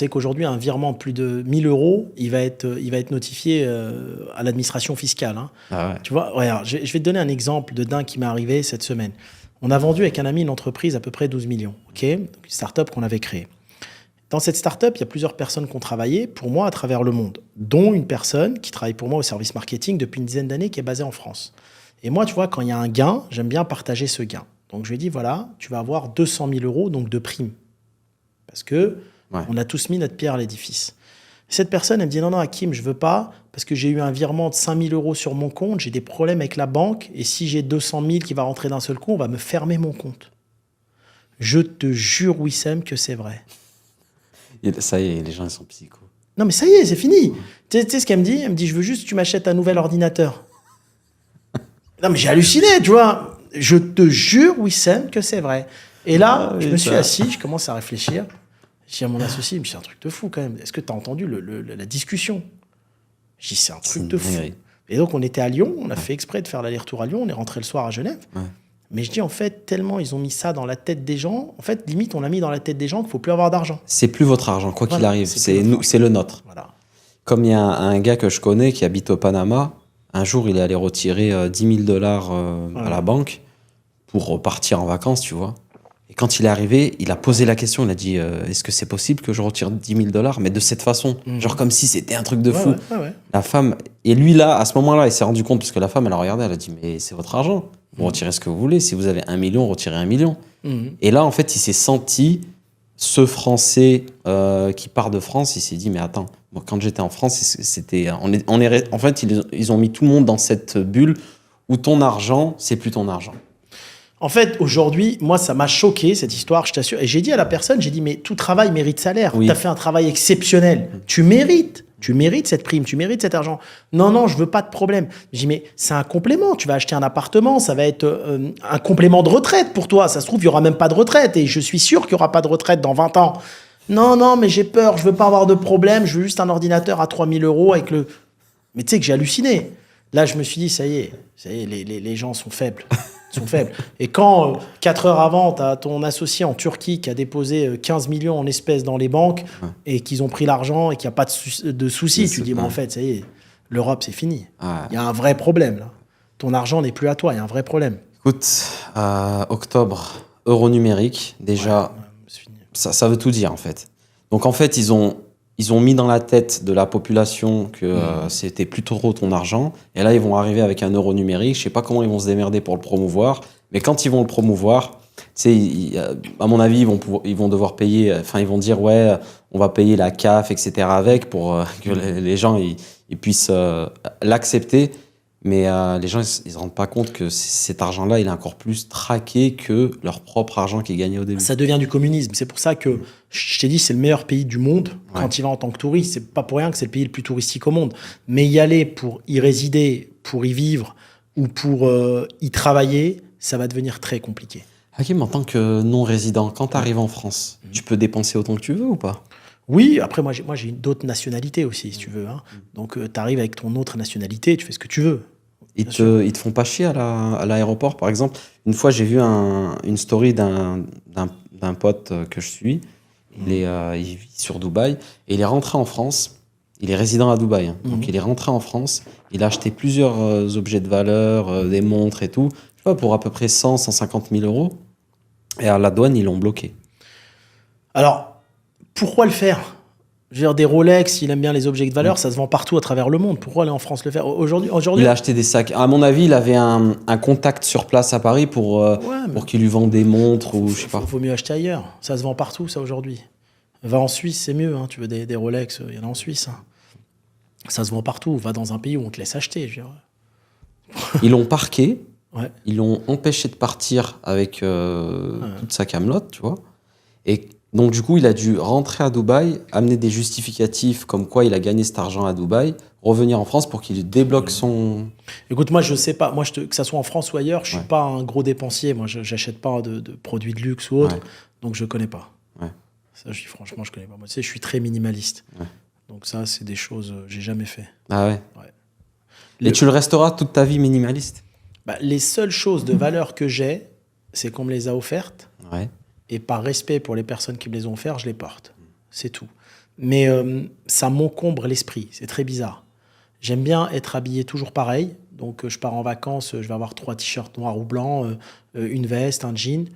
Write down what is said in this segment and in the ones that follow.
Tu sais qu'aujourd'hui, un virement de plus de 1 000 euros, il va être notifié à l'administration fiscale. Hein. Ah ouais. Tu vois, regarde, je vais te donner un exemple de dingue qui m'est arrivé cette semaine. On a vendu avec un ami une entreprise à peu près 12 millions, ok? Donc, une start-up qu'on avait créée. Dans cette start-up, il y a plusieurs personnes qui ont travaillé pour moi à travers le monde, dont une personne qui travaille pour moi au service marketing depuis une dizaine d'années qui est basée en France. Et moi, tu vois, quand il y a un gain, j'aime bien partager ce gain. Donc, je lui ai dit, voilà, tu vas avoir 200 000 euros donc de prime. Parce que on a tous mis notre pierre à l'édifice. Cette personne, elle me dit, non, Hakim, je veux pas, parce que j'ai eu un virement de 5 000 euros sur mon compte, j'ai des problèmes avec la banque, et si j'ai 200 000 qui va rentrer d'un seul coup, on va me fermer mon compte. Je te jure, Wissem, que c'est vrai. Et ça y est, les gens, ils sont psychos. Non, mais ça y est, c'est fini. Tu sais ce qu'elle me dit? Elle me dit, je veux juste que tu m'achètes un nouvel ordinateur. Non, mais j'ai halluciné, tu vois. Je te jure, Wissem, que c'est vrai. Et là, je me suis assis, je commence à réfléchir. Je dis à mon associé, mais c'est un truc de fou quand même. Est-ce que tu as entendu la discussion? Je dis, c'est un truc de fou. Et donc, on était à Lyon, on a fait exprès de faire l'aller-retour à Lyon, on est rentré le soir à Genève. Ouais. Mais je dis, en fait, tellement ils ont mis ça dans la tête des gens, en fait, limite, on l'a mis dans la tête des gens qu'il ne faut plus avoir d'argent. C'est plus votre argent, quoi qu'il arrive. C'est le nôtre. Voilà. Comme il y a un gars que je connais qui habite au Panama, un jour, il est allé retirer 10 000 $ à la banque pour partir en vacances, tu vois. Et quand il est arrivé, il a posé la question, il a dit est-ce que c'est possible que je retire 10 000 $, mais de cette façon, genre comme si c'était un truc de fou. Ouais. La femme, et lui là, à ce moment-là, il s'est rendu compte, parce que la femme, elle a regardé, elle a dit mais c'est votre argent, vous retirez ce que vous voulez, si vous avez 1 million, retirez 1 million. Et là, en fait, il s'est senti, ce Français qui part de France, il s'est dit mais attends, moi, quand j'étais en France, en fait, ils ont mis tout le monde dans cette bulle où ton argent, c'est plus ton argent. En fait, aujourd'hui, moi, ça m'a choqué, cette histoire, je t'assure. Et j'ai dit à la personne, j'ai dit, mais tout travail mérite salaire. Oui. Tu as fait un travail exceptionnel. Tu mérites cette prime, tu mérites cet argent. Non, je veux pas de problème. Je dis, mais c'est un complément. Tu vas acheter un appartement, ça va être un complément de retraite pour toi. Ça se trouve, il y aura même pas de retraite. Et je suis sûr qu'il y aura pas de retraite dans 20 ans. Non, mais j'ai peur, je veux pas avoir de problème. Je veux juste un ordinateur à 3 000 euros avec le... Mais tu sais que j'ai halluciné. Là, je me suis dit, ça y est, les gens sont faibles. Sont faibles. Et quand, 4 heures avant, tu as ton associé en Turquie qui a déposé 15 millions en espèces dans les banques et qu'ils ont pris l'argent et qu'il n'y a pas de soucis, tu dis, mais en fait, ça y est, l'Europe, c'est fini. Il y a un vrai problème, là. Ton argent n'est plus à toi, il y a un vrai problème. Écoute, octobre, euro numérique, déjà, ça veut tout dire, en fait. Donc, en fait, ils ont mis dans la tête de la population que c'était plus trop ton argent. Et là, ils vont arriver avec un euro numérique. Je ne sais pas comment ils vont se démerder pour le promouvoir. Mais quand ils vont le promouvoir, à mon avis, ils vont devoir payer... Enfin, ils vont dire, ouais, on va payer la CAF, etc. avec pour que les gens ils puissent l'accepter. Mais les gens, ils ne se rendent pas compte que cet argent-là, il est encore plus traqué que leur propre argent qui est gagné au début. Ça devient du communisme. C'est pour ça que je t'ai dit, c'est le meilleur pays du monde quand il va en tant que touriste. C'est pas pour rien que c'est le pays le plus touristique au monde. Mais y aller pour y résider, pour y vivre ou pour y travailler, ça va devenir très compliqué. Hakim, en tant que non-résident, quand tu arrives en France, tu peux dépenser autant que tu veux ou pas ? Oui, après, moi j'ai d'autres nationalités aussi, si tu veux. Hein. Donc, tu arrives avec ton autre nationalité, tu fais ce que tu veux. Ils te font pas chier à l'aéroport, par exemple. Une fois, j'ai vu une story d'un pote que je suis. Il vit sur Dubaï et il est rentré en France. Il est résident à Dubaï. Hein. Donc, il est rentré en France. Il a acheté plusieurs objets de valeur, des montres et tout, je sais pas, pour à peu près 150 000 euros. Et à la douane, ils l'ont bloqué. Alors, pourquoi le faire ? Je veux dire, des Rolex, il aime bien les objets de valeur, ça se vend partout à travers le monde. Pourquoi aller en France le faire ? Aujourd'hui, il a acheté des sacs. À mon avis, il avait un contact sur place à Paris pour qu'il lui vende des montres ou je sais pas. Faut mieux acheter ailleurs. Ça se vend partout, ça, aujourd'hui. Va en Suisse, c'est mieux. Hein. Tu veux des Rolex, il y en a en Suisse. Hein. Ça se vend partout. Va dans un pays où on te laisse acheter. Je veux dire. Ils l'ont parqué. Ouais. Ils l'ont empêché de partir avec toute sa camelote, tu vois. Et donc, du coup, il a dû rentrer à Dubaï, amener des justificatifs comme quoi il a gagné cet argent à Dubaï, revenir en France pour qu'il débloque son... Écoute, moi, je sais pas. Moi, que ça soit en France ou ailleurs, je suis pas un gros dépensier. Moi, j'achète pas de produits de luxe ou autre. Ouais. Donc, je connais pas. Ouais. Ça, franchement, je connais pas. Moi, tu sais, je suis très minimaliste. Ouais. Donc, ça, c'est des choses que j'ai jamais fait. Ah ouais. Et tu le resteras toute ta vie minimaliste ? Les seules choses de valeur que j'ai, c'est qu'on me les a offertes. Ouais. Et par respect pour les personnes qui me les ont offertes, je les porte. C'est tout. Mais ça m'encombre l'esprit. C'est très bizarre. J'aime bien être habillé toujours pareil. Donc, je pars en vacances, je vais avoir 3 t-shirts noirs ou blancs, une veste, un jean.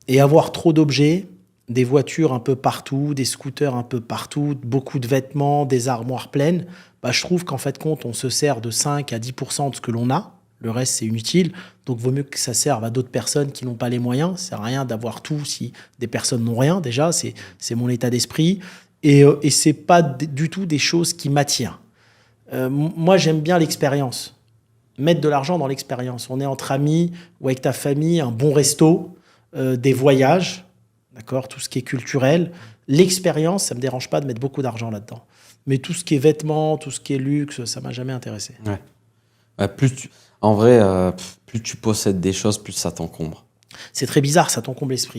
Et avoir trop d'objets, des voitures un peu partout, des scooters un peu partout, beaucoup de vêtements, des armoires pleines, je trouve qu'en fait, on se sert de 5 à 10% de ce que l'on a. Le reste, c'est inutile. Donc, vaut mieux que ça serve à d'autres personnes qui n'ont pas les moyens. Ça sert à rien d'avoir tout si des personnes n'ont rien, déjà. C'est mon état d'esprit. Et c'est pas du tout des choses qui m'attirent. Moi, j'aime bien l'expérience. Mettre de l'argent dans l'expérience. On est entre amis ou avec ta famille, un bon resto, des voyages, d'accord, tout ce qui est culturel. L'expérience, ça me dérange pas de mettre beaucoup d'argent là-dedans. Mais tout ce qui est vêtements, tout ce qui est luxe, ça m'a jamais intéressé. Ouais. En vrai, plus tu possèdes des choses, plus ça t'encombre. C'est très bizarre, ça t'encombre l'esprit.